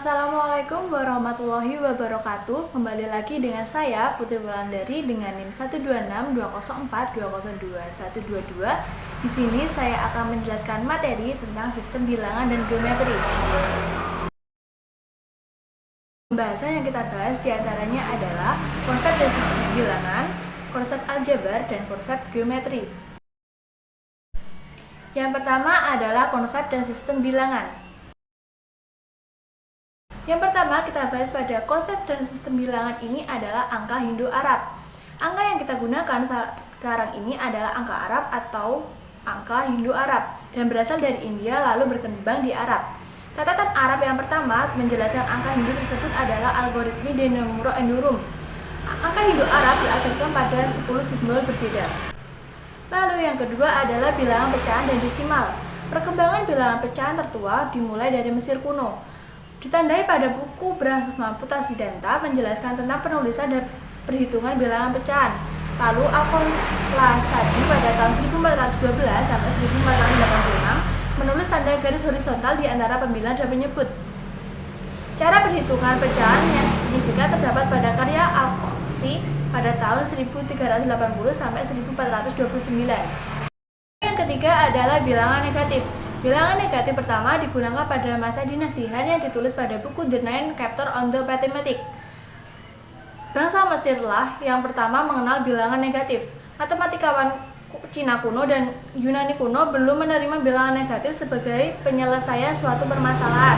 Assalamualaikum warahmatullahi wabarakatuh. Kembali lagi dengan saya Putri Wulandari dengan NIM 12620420222. Di sini saya akan menjelaskan materi tentang sistem bilangan dan geometri. Pembahasan yang kita bahas diantaranya adalah konsep dan sistem bilangan, konsep aljabar, dan konsep geometri. Yang pertama adalah konsep dan sistem bilangan. Yang pertama kita bahas pada konsep dan sistem bilangan ini adalah angka Hindu-Arab. Angka yang kita gunakan sekarang ini adalah angka Arab atau angka Hindu-Arab dan berasal dari India lalu berkembang di Arab. Catatan Arab yang pertama menjelaskan angka Hindu tersebut adalah algoritmi Denomuro-Endurum. Angka Hindu-Arab diajarkan pada 10 simbol berbeda. Lalu yang kedua adalah bilangan pecahan dan desimal. Perkembangan bilangan pecahan tertua dimulai dari Mesir kuno. Ditandai pada buku Brahma Putasiddhanta menjelaskan tentang penulisan dan perhitungan bilangan pecahan. Lalu Al-Khalasadi pada tahun 1412 sampai 1486 menulis tanda garis horizontal di antara pembilang dan penyebut. Cara perhitungan pecahan yang signifikan terdapat pada karya Al-Qasi pada tahun 1380 sampai 1429. Yang ketiga adalah bilangan negatif. Bilangan negatif pertama digunakan pada masa dinasti Han yang ditulis pada buku The Nine Chapters on the Mathematics. Bangsa Mesirlah yang pertama mengenal bilangan negatif. Matematikawan Cina kuno dan Yunani kuno belum menerima bilangan negatif sebagai penyelesaian suatu permasalahan.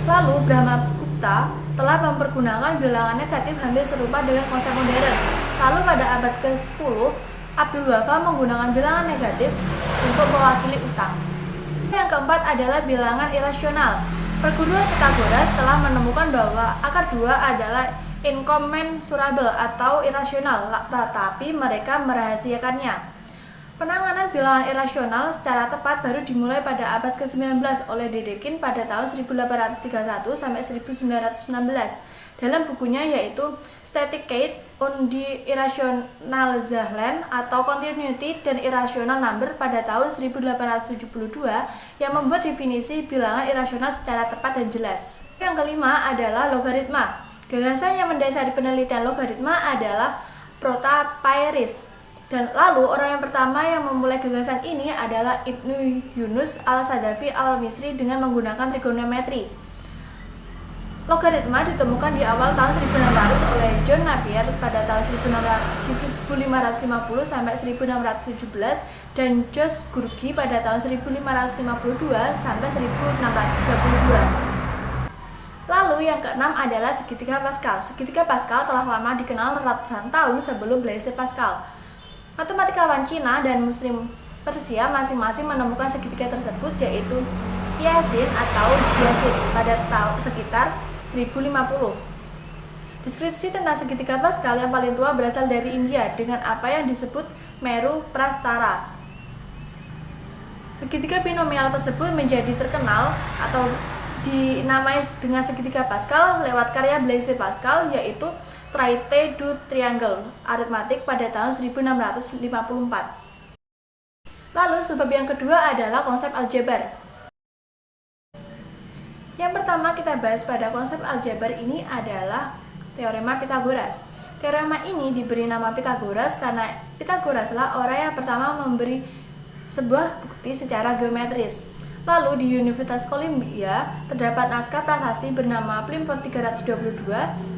Lalu Brahmagupta telah mempergunakan bilangan negatif hampir serupa dengan konsep modern. Lalu pada abad ke-10, Abdul Wahab menggunakan bilangan negatif untuk mewakili utang. Yang keempat adalah bilangan irasional. Perguruan Pythagoras telah menemukan bahwa akar 2 adalah incommensurable atau irasional, tetapi mereka merahasiakannya. Penanganan bilangan irasional secara tepat baru dimulai pada abad ke-19 oleh Dedekind pada tahun 1831 sampai 1916 dalam bukunya yaitu Statistik on the Irrational Zahlen atau Continuity dan Irrational Number pada tahun 1872 yang membuat definisi bilangan irasional secara tepat dan jelas. Yang kelima adalah logaritma. Gagasan yang mendasari penelitian logaritma adalah Protapiris. Dan lalu orang yang pertama yang memulai gagasan ini adalah Ibnu Yunus al-Sadafi al-Misri dengan menggunakan trigonometri. Logaritma ditemukan di awal tahun 1600 oleh John Napier pada tahun 1550 sampai 1617 dan Jos Gurgi pada tahun 1552 sampai 1632. Lalu yang keenam adalah segitiga Pascal. Segitiga Pascal telah lama dikenal ratusan tahun sebelum Blaise Pascal. Matematikawan Cina dan Muslim Persia masing-masing menemukan segitiga tersebut yaitu Chiazin atau Jiazid pada tahun sekitar 1050. Deskripsi tentang segitiga Pascal yang paling tua berasal dari India dengan apa yang disebut Meru Prastara. Segitiga binomial tersebut menjadi terkenal atau dinamai dengan segitiga Pascal lewat karya Blaise Pascal yaitu Traité du Triangle Arithmetic pada tahun 1654. Lalu sebab yang kedua adalah konsep aljabar. Yang pertama kita bahas pada konsep aljabar ini adalah teorema Pythagoras. Teorema ini diberi nama Pythagoras karena Pythagoraslah orang yang pertama memberi sebuah bukti secara geometris. Lalu di Universitas Columbia terdapat naskah prasasti bernama Plimpton 322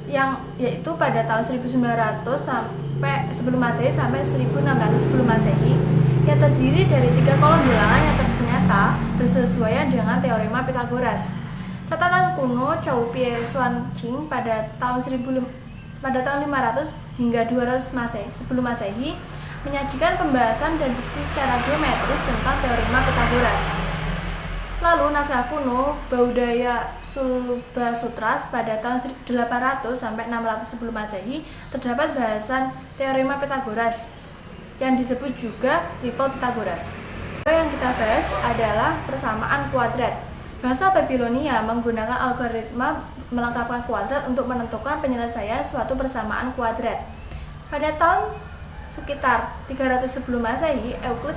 yang yaitu pada tahun 1900 sampai sebelum Masehi sampai 1600 sebelum Masehi yang terdiri dari 3 kolom bilangan yang ternyata bersesuaian dengan teorema Pythagoras. Catatan kuno Chow Pie Xuan Ching pada tahun 500 hingga 200 sebelum Masehi menyajikan pembahasan dan bukti secara geometris tentang teorema Pythagoras. Lalu naskah kuno Bauddhaya Sulba Sutras pada tahun 800 sampai 600 sebelum Masehi terdapat bahasan teorema Pythagoras yang disebut juga triple Pythagoras. Yang kita bahas adalah persamaan kuadrat. Bangsa Babilonia menggunakan algoritma melengkapkan kuadrat untuk menentukan penyelesaian suatu persamaan kuadrat. Pada tahun sekitar 300 sebelum Masehi, Euclid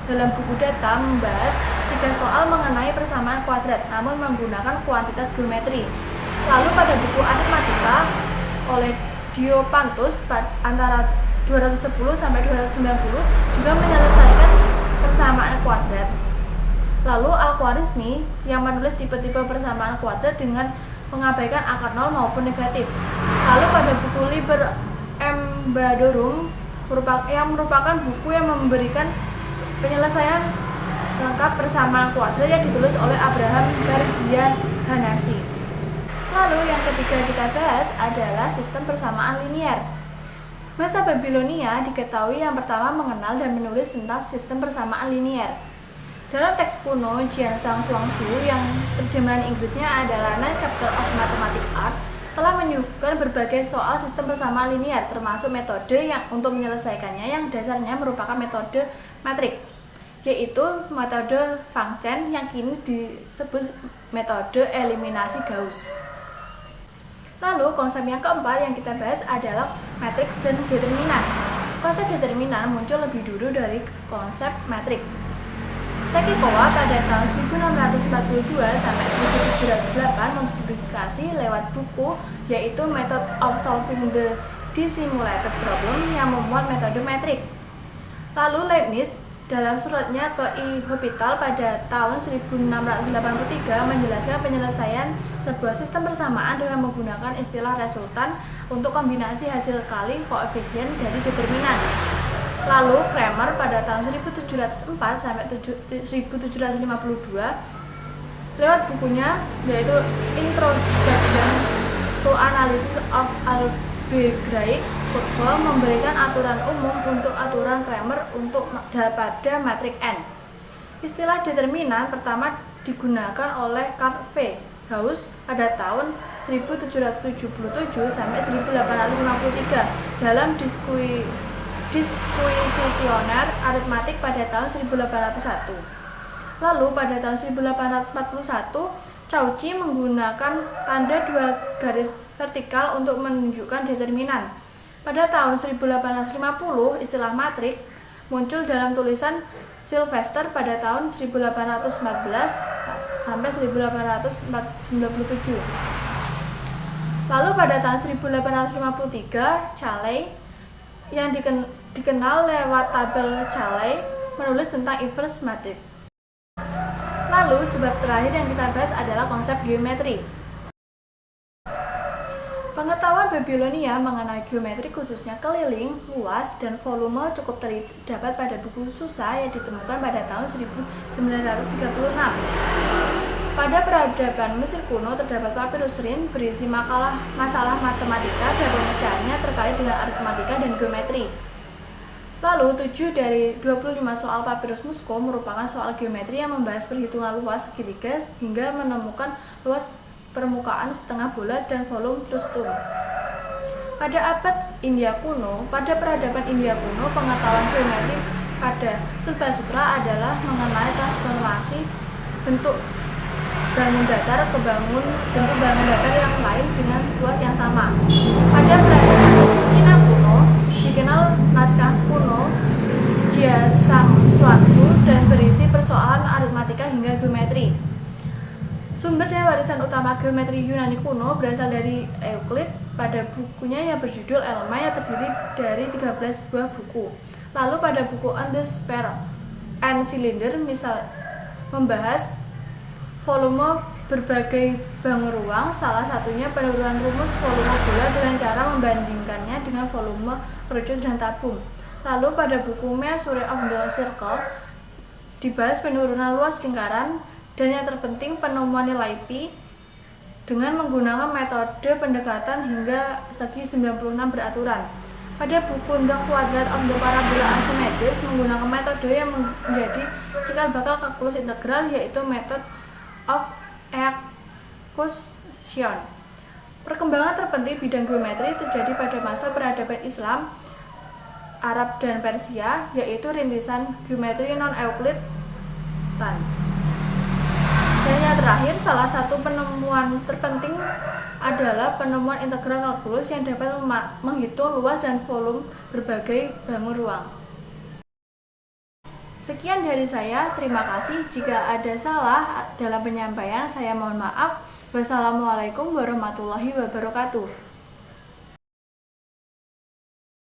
dalam buku Data membahas 3 soal mengenai persamaan kuadrat, namun menggunakan kuantitas geometri. Lalu pada buku aritmatika oleh Diopantus antara 210 sampai 290 juga menyelesaikan persamaan kuadrat. Lalu Al-Khwarizmi yang menulis tipe-tipe persamaan kuadrat dengan mengabaikan angka 0 maupun negatif. Lalu pada buku Liber Embadorum yang merupakan buku yang memberikan penyelesaian lengkap persamaan kuadrat yang ditulis oleh Abraham Gardian Hanasi. Lalu yang ketiga kita bahas adalah sistem persamaan linier. Masa Babilonia diketahui yang pertama mengenal dan menulis tentang sistem persamaan linier. Dalam teks kuno Jiansang Suangsu yang terjemahan Inggrisnya adalah Nine Chapters of Mathematical Art telah menyuguhkan berbagai soal sistem persamaan linier, termasuk metode yang untuk menyelesaikannya yang dasarnya merupakan metode metrik, yaitu metode Fangchen yang kini disebut metode eliminasi Gauss. Lalu konsep yang keempat yang kita bahas adalah matriks dan determinan. Konsep determinan muncul lebih dulu dari konsep metrik. Sekikowa pada tahun 1642 sampai 1708 mempublikasi lewat buku yaitu Method of Solving the Dissimulated Problem yang memuat metode metrik. Lalu Leibniz dalam suratnya ke I. Hospital pada tahun 1683 menjelaskan penyelesaian sebuah sistem persamaan dengan menggunakan istilah resultan untuk kombinasi hasil kali koefisien dari determinan. Lalu Cramer pada tahun 1704 sampai 1752 lewat bukunya yaitu Introduction to Analysis of Algebraic Curve memberikan aturan umum untuk aturan Cramer untuk pada matrik N. Istilah determinan pertama digunakan oleh Carl V. Gauss pada tahun 1777 sampai 1853 dalam Disquisitionner aritmatik pada tahun 1801. Lalu pada tahun 1841, Cauchy menggunakan tanda 2 garis vertikal untuk menunjukkan determinan. Pada tahun 1850, istilah matrik muncul dalam tulisan Sylvester pada tahun 1814 sampai 1897. Lalu pada tahun 1853, Cayley yang dikenal lewat tabel Cayley menulis tentang inverse matrix. Lalu sebab terakhir yang kita bahas adalah konsep geometri. Pengetahuan Babilonia mengenai geometri khususnya keliling, luas, dan volume cukup teliti terdapat pada buku Susa yang ditemukan pada tahun 1936. Pada peradaban Mesir kuno terdapat papirus Rin berisi masalah matematika dan pemecahannya terkait dengan aritmatika dan geometri. Lalu 7 dari 25 soal papirus Musko merupakan soal geometri yang membahas perhitungan luas segitiga hingga menemukan luas permukaan setengah bulat dan volume terus turun. Pada abad India kuno, pada peradaban India kuno, pengetahuan geometri pada Sulbasutra adalah mengenai transformasi bentuk bangun datar ke bentuk bangun datar yang lain dengan luas yang sama. Pada peradaban Cina kuno dikenal naskah kuno Jiansang Suangsu dan berisi persoalan aritmatika hingga geometri. Sumber dan warisan utama geometri Yunani kuno berasal dari Euclid pada bukunya yang berjudul Elma yang terdiri dari 13 buah buku. Lalu pada buku On the Sphere and Cylinder misal membahas volume berbagai bangun ruang, salah satunya penurunan rumus volume bola dengan cara membandingkannya dengan volume kerucut dan tabung. Lalu pada buku Measure of the Circle dibahas penurunan luas lingkaran dan yang terpenting penemuan nilai pi dengan menggunakan metode pendekatan hingga segi 96 beraturan. Pada buku The Quadrant of the Parabola Archimedes menggunakan metode yang menjadi cikal bakal kalkulus integral yaitu method of excursion. Perkembangan terpenting bidang geometri terjadi pada masa peradaban Islam, Arab dan Persia, yaitu rintisan geometri non-Euklidan. Dan yang terakhir, salah satu penemuan terpenting adalah penemuan integral kalkulus yang dapat menghitung luas dan volume berbagai bangun ruang. Sekian dari saya, terima kasih. Jika ada salah dalam penyampaian, saya mohon maaf. Wassalamualaikum warahmatullahi wabarakatuh.